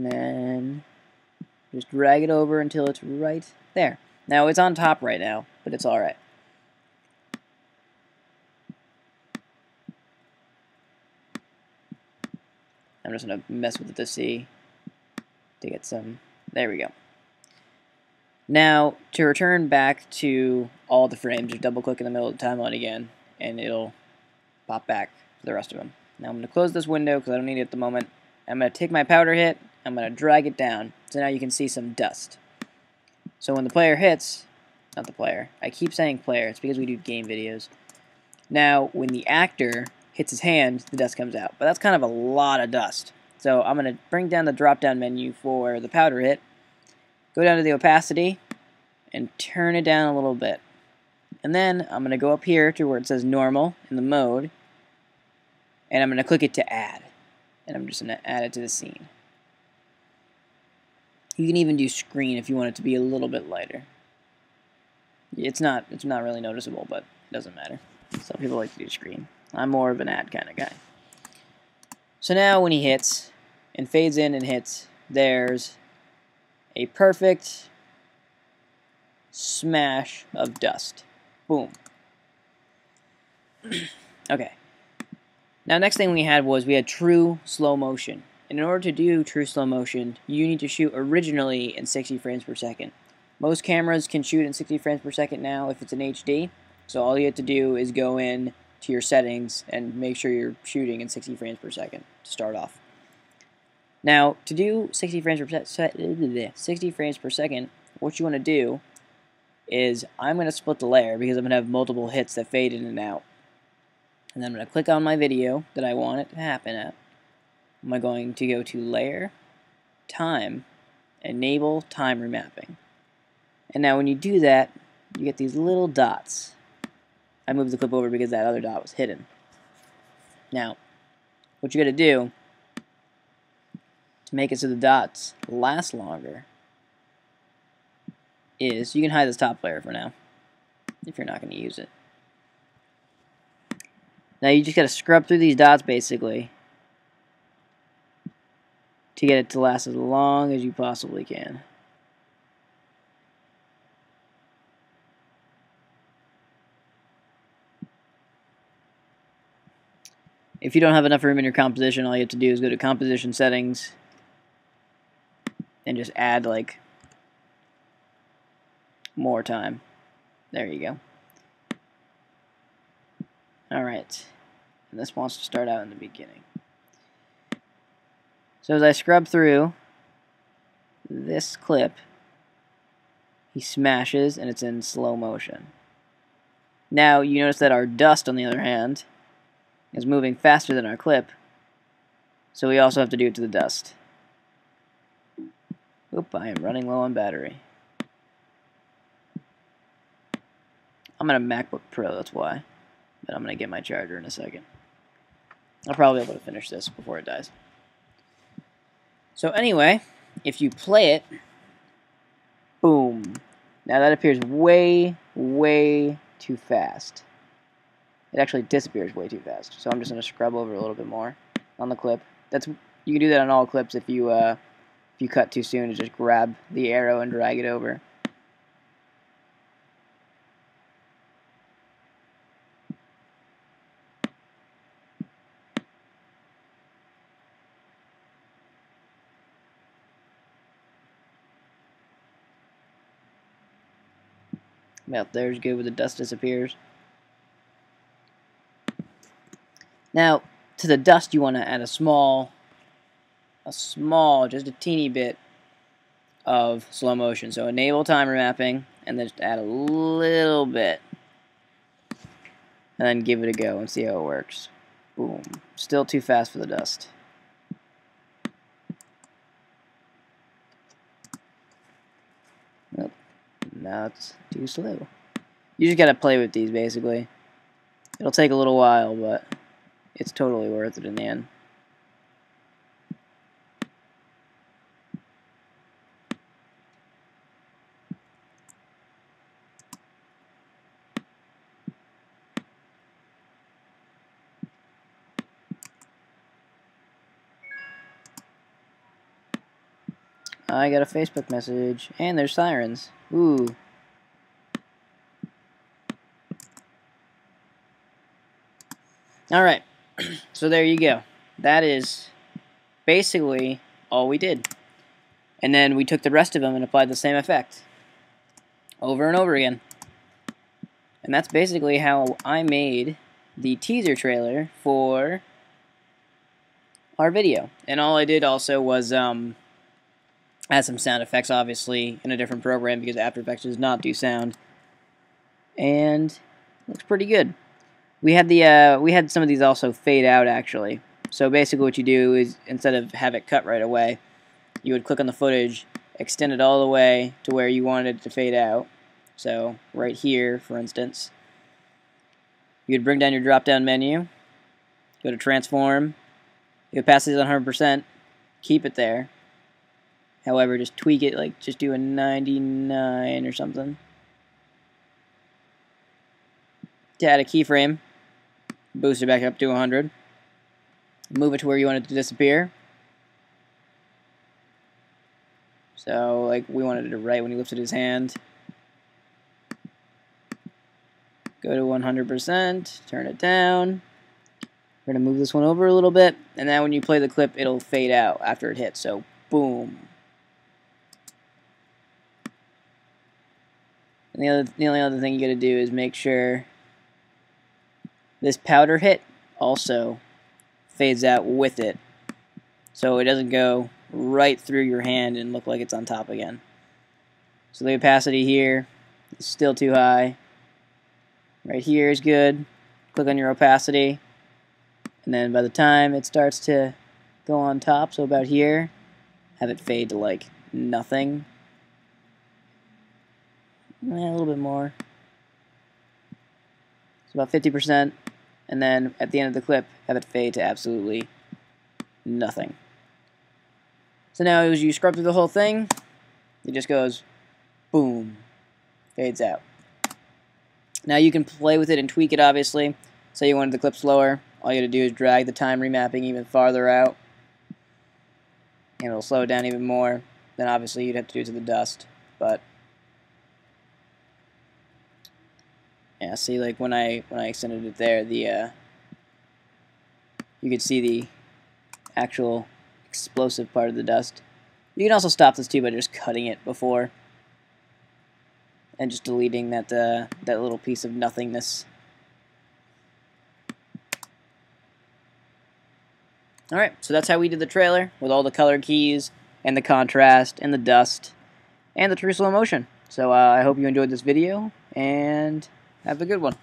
And then just drag it over until it's right there. Now, it's on top right now, but it's alright. I'm just going to mess with it to see, to get some, there we go. Now, to return back to all the frames, just double click in the middle of the timeline again, and it'll pop back for the rest of them. Now I'm going to close this window because I don't need it at the moment. I'm going to take my powder hit, I'm going to drag it down, so now you can see some dust. So when the player hits, not the player, I keep saying player, it's because we do game videos. Now, when the actor hits his hand, the dust comes out. But that's kind of a lot of dust. So I'm going to bring down the drop-down menu for the powder hit, go down to the opacity, and turn it down a little bit. And then I'm going to go up here to where it says normal in the mode, and I'm going to click it to add. And I'm just going to add it to the scene. You can even do screen if you want it to be a little bit lighter. It's not really noticeable, but it doesn't matter. Some people like to do screen. I'm more of an ad kind of guy. So now when he hits and fades in and hits, there's a perfect smash of dust. Boom. Okay. Now next thing we had true slow motion. And in order to do true slow motion, you need to shoot originally in 60 frames per second. Most cameras can shoot in 60 frames per second now if it's an HD. So all you have to do is go in to your settings and make sure you're shooting in 60 frames per second to start off. Now, to do 60 frames per second, what you want to do is I'm going to split the layer because I'm going to have multiple hits that fade in and out. And then I'm going to click on my video that I want it to happen at. I'm going to go to Layer, Time, Enable Time Remapping. And now when you do that, you get these little dots. I moved the clip over because that other dot was hidden. Now, what you got to do to make it so the dots last longer is you can hide this top layer for now if you're not going to use it. Now you just got to scrub through these dots basically to get it to last as long as you possibly can. If you don't have enough room in your composition, all you have to do is go to composition settings and just add like more time. There you go. Alright. And this wants to start out in the beginning. So as I scrub through this clip, he smashes and it's in slow motion. Now you notice that our dust, on the other hand, is moving faster than our clip, so we also have to do it to the dust. Oop, I am running low on battery. I'm on a MacBook Pro, that's why. But I'm going to get my charger in a second. I'll probably be able to finish this before it dies. So anyway, if you play it, boom. Now that appears way, way too fast. It actually disappears way too fast. So I'm just going to scrub over a little bit more on the clip. You can do that on all clips if you cut too soon, to just grab the arrow and drag it over. Yep, there's good where the dust disappears. Now, to the dust you want to add a small, just a teeny bit of slow motion. So enable timer mapping, and then just add a little bit. And then give it a go and see how it works. Boom. Still too fast for the dust. Nope. Now it's too slow. You just gotta play with these, basically. It'll take a little while, but it's totally worth it in the end. I got a Facebook message, and there's sirens. Ooh. Alright, so there you go. That is basically all we did. And then we took the rest of them and applied the same effect over and over again. And that's basically how I made the teaser trailer for our video. And all I did also was add some sound effects, obviously, in a different program because After Effects does not do sound. And looks pretty good. We had some of these also fade out, actually. So basically what you do is, instead of have it cut right away, you would click on the footage, extend it all the way to where you wanted it to fade out. So right here, for instance, you'd bring down your drop-down menu, go to Transform, the opacity is 100%, keep it there. However, just tweak it, like just do a 99 or something. To add a keyframe, boost it back up to 100. Move it to where you want it to disappear. So, like, we wanted it to right when he lifted his hand. Go to 100%, turn it down. We're going to move this one over a little bit, and then when you play the clip, it'll fade out after it hits, so boom. And the only other thing you got to do is make sure this powder hit also fades out with it, so it doesn't go right through your hand and look like it's on top again. So the opacity here is still too high. Right here is good. Click on your opacity, and then by the time it starts to go on top, so about here, have it fade to like nothing. A little bit more. It's about 50%, and then at the end of the clip, have it fade to absolutely nothing. So now as you scrub through the whole thing, it just goes boom, fades out. Now you can play with it and tweak it, obviously. Say you wanted the clip slower, all you gotta do is drag the time remapping even farther out, and it'll slow it down even more. Then obviously you'd have to do it to the dust, but yeah, see, like when I extended it there, you could see the actual explosive part of the dust. You can also stop this too by just cutting it before and just deleting that little piece of nothingness. Alright, so that's how we did the trailer with all the color keys and the contrast and the dust and the true slow motion. So I hope you enjoyed this video and have a good one.